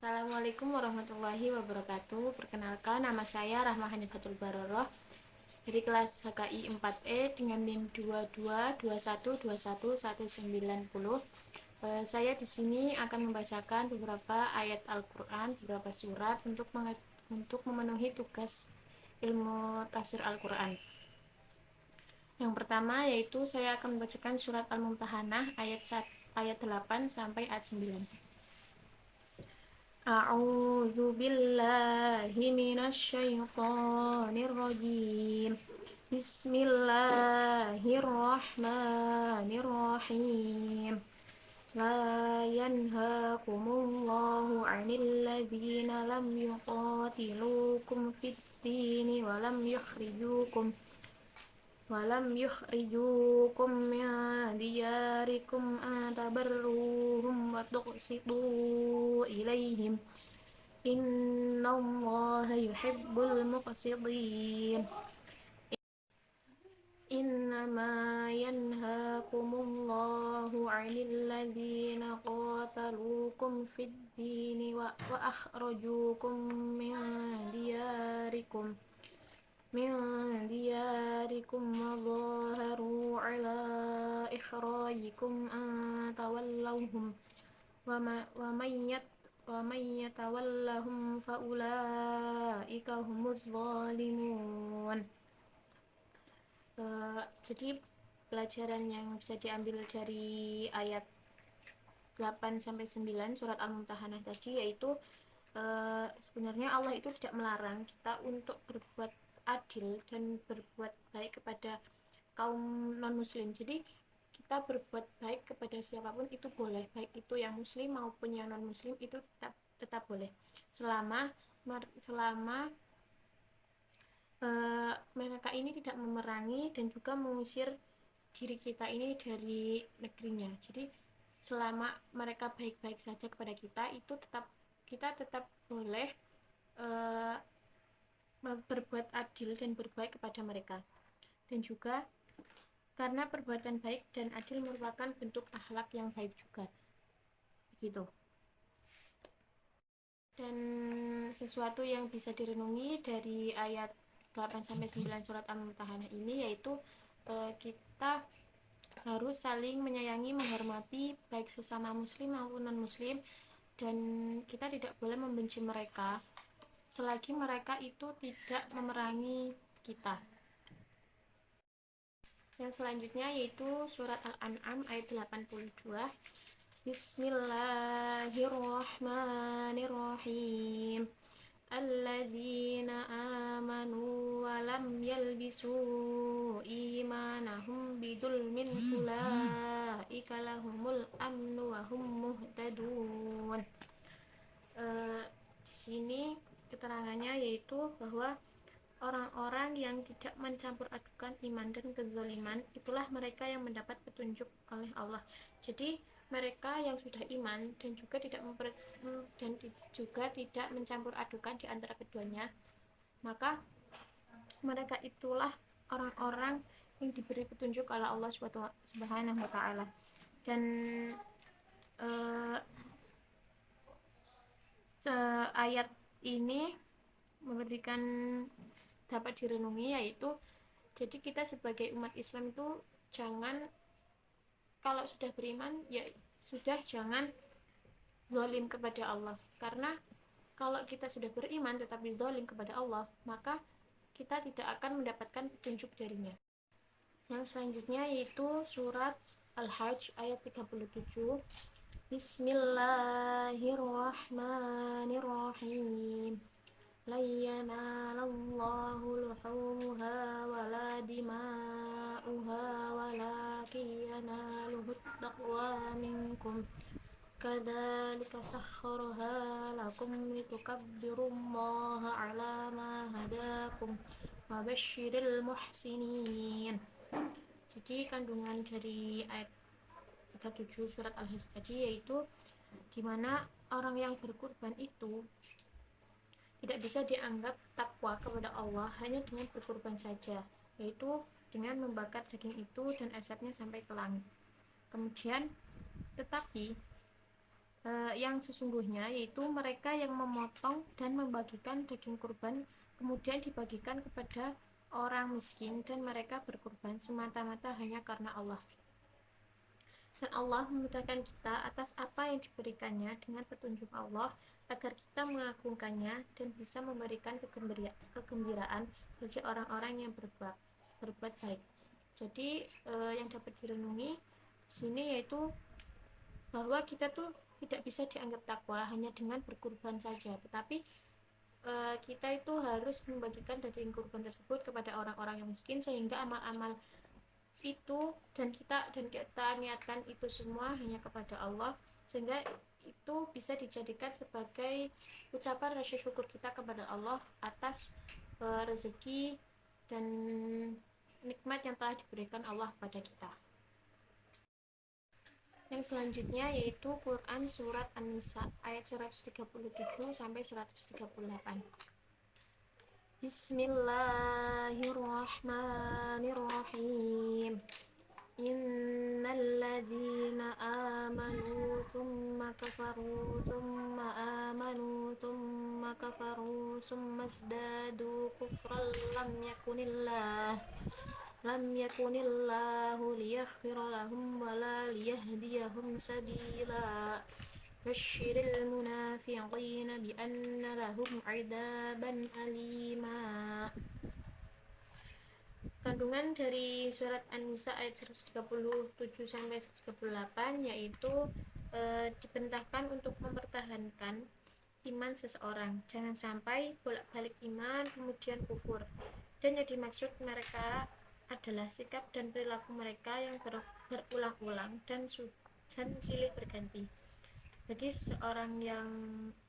Assalamualaikum warahmatullahi wabarakatuh. Perkenalkan, nama saya Rahma Hanifatul Baroroh dari kelas HKI 4E dengan NIM 2221219190. Saya di sini akan membacakan beberapa ayat Al-Quran, beberapa surat untuk memenuhi tugas ilmu tafsir Al-Quran. Yang pertama yaitu saya akan membacakan surat Al-Mumtahanah ayat 8 sampai ayat 9. A'udzu billahi minasy syaithanir rajim. Bismillahirrahmanirrahim. La yanhaakumullahu 'anil ladzina lam yuqatilukum fid dini wa lam yukhrijukum min diyarikum an tabarruhum wa tuqsitu ilaihim innallaha yuhibbul muqsitin. Innama yanhaakumullahu 'anil ladzina qataluukum fid dini wa akhrajukum min diyarikum wa dhaharu 'ala ikhrajikum an tawallawhum wa may yatawallahum fa ulaika humuz zalimun. Jadi pelajaran yang bisa diambil dari ayat 8 sampai 9 surat Al-Mumtahanah tadi yaitu sebenarnya Allah itu tidak melarang kita untuk berbuat adil dan berbuat baik kepada kaum non-muslim. Jadi kita berbuat baik kepada siapapun itu boleh, baik itu yang muslim maupun yang non-muslim, itu tetap boleh selama mereka ini tidak memerangi dan juga mengusir diri kita ini dari negerinya. Jadi selama mereka baik-baik saja kepada kita, itu kita tetap boleh berbuat adil dan berbaik kepada mereka. Dan juga karena perbuatan baik dan adil merupakan bentuk akhlak yang baik juga. Begitu. Dan sesuatu yang bisa direnungi dari ayat 8 sampai 9 surat Al-Mumtahanah ini yaitu kita harus saling menyayangi, menghormati baik sesama muslim maupun non-muslim, dan kita tidak boleh membenci mereka selagi mereka itu tidak memerangi kita. Yang selanjutnya yaitu surat Al-An'am ayat 82. Bismillahirrahmanirrahim. Alladzina amanu wa lam yalbisu imanahum bidulmin ulaika lahumul amnu wa hum muhtadun. Di sini keterangannya yaitu bahwa orang-orang yang tidak mencampur adukan iman dan kezaliman, itulah mereka yang mendapat petunjuk oleh Allah. Jadi mereka yang sudah iman dan juga tidak mencampur adukan di antara keduanya, maka mereka itulah orang-orang yang diberi petunjuk oleh Allah Subhanahu wa taala. Dan ayat ini memberikan dapat direnungi yaitu jadi kita sebagai umat Islam itu jangan, kalau sudah beriman ya sudah, jangan zalim kepada Allah, karena kalau kita sudah beriman tetapi zalim kepada Allah, maka kita tidak akan mendapatkan petunjuk darinya. Yang selanjutnya yaitu surat Al-Hajj ayat 37. Bismillahirrahmanirrahim. La yanalallahu luhumuha wala dima'uha walakin yanaluhu taqwa minkum kadzalika sakhkharaha lakum litukabbirullaha ala ma hadakum wa basyiril muhsinin. Jadi kandungan dari ayat 37 surat Al-Hajj tadi yaitu dimana orang yang berkurban itu tidak bisa dianggap takwa kepada Allah hanya dengan berkurban saja, yaitu dengan membakar daging itu dan asapnya sampai ke langit. Kemudian tetapi yang sesungguhnya, yaitu mereka yang memotong dan membagikan daging kurban kemudian dibagikan kepada orang miskin dan mereka berkurban semata-mata hanya karena Allah. Dan Allah memudahkan kita atas apa yang diberikannya dengan petunjuk Allah agar kita mengagungkannya dan bisa memberikan kegembiraan bagi orang-orang yang berbuat baik. Jadi yang dapat direnungi di sini yaitu bahwa kita tuh tidak bisa dianggap takwa hanya dengan berkurban saja, tetapi kita itu harus membagikan daging kurban tersebut kepada orang-orang yang miskin sehingga amal-amal itu dan kita niatkan itu semua hanya kepada Allah sehingga itu bisa dijadikan sebagai ucapan rasa syukur kita kepada Allah atas rezeki dan nikmat yang telah diberikan Allah kepada kita. Yang selanjutnya yaitu Quran surat An-Nisa ayat 137 sampai 138. Bismillahirrahmanirrahim. Innalladzina amanu thumma kafaru thumma amanu thumma kafaru thumma isdadu kufran lam yakunillahu liyaghfira lahum wala liyahdiyahum sabila. Basyiril munafiqina bi anna lahum 'adzaban alima. Kandungan dari surat An-Nisa ayat 137 sampai 138 yaitu diperintahkan untuk mempertahankan iman seseorang, jangan sampai bolak-balik iman kemudian kufur. Dan yang dimaksud mereka adalah sikap dan perilaku mereka yang berulang-ulang dan silih berganti. Bagi seorang yang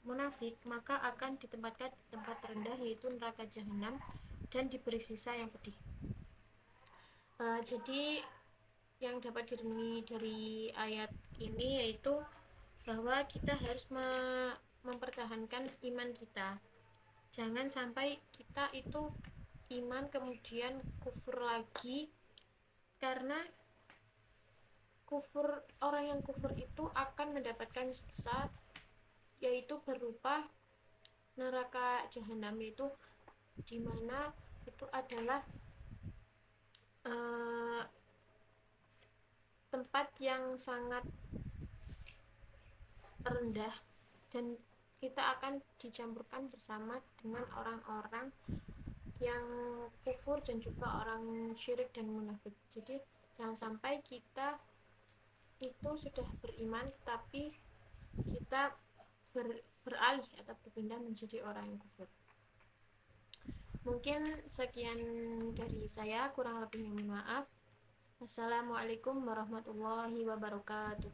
munafik, maka akan ditempatkan di tempat terendah yaitu neraka jahanam dan diberi siksa yang pedih. Jadi yang dapat direnungi dari ayat ini yaitu bahwa kita harus mempertahankan iman kita. Jangan sampai kita itu iman kemudian kufur lagi, karena orang yang kufur itu akan mendapatkan siksa yaitu berupa neraka jahanam, yaitu dimana itu adalah tempat yang sangat rendah dan kita akan dicampurkan bersama dengan orang-orang yang kufur dan juga orang syirik dan munafik. Jadi jangan sampai kita itu sudah beriman tapi kita beralih atau berpindah menjadi orang yang kufur. Mungkin sekian dari saya, kurang lebihnya mohon maaf. Wassalamualaikum warahmatullahi wabarakatuh.